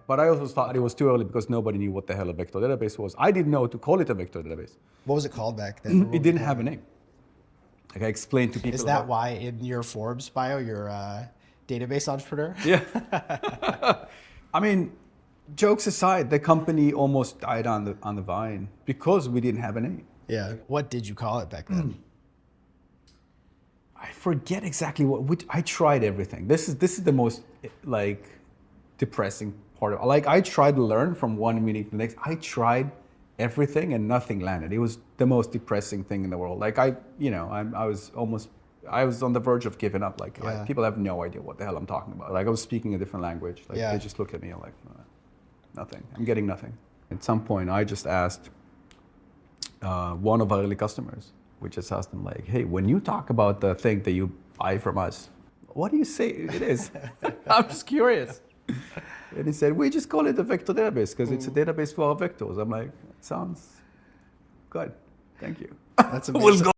But I also thought it was too early because nobody knew what the hell a vector database was. I didn't know to call it a vector database. What was it called back then? It didn't have a name. Like I explained to people. Is that why in your Forbes bio you're a database entrepreneur? Yeah. I mean, jokes aside, the company almost died on the vine because we didn't have a name. Yeah. What did you call it back then? I forget exactly what. I tried everything. This is the most like depressing part of. Like I tried to learn from one meeting to the next. I tried everything and nothing landed. It was the most depressing thing in the world. Like I was on the verge of giving up. Like people have no idea what the hell I'm talking about. Like I was speaking a different language. Like they just looked at me like nothing. I'm getting nothing. At some point, I just asked one of our early customers. We just asked them like, hey, when you talk about the thing that you buy from us, what do you say it is? I'm just curious. And he said, we just call it a vector database because it's a database for our vectors. I'm like, sounds good. Thank you. That's amazing.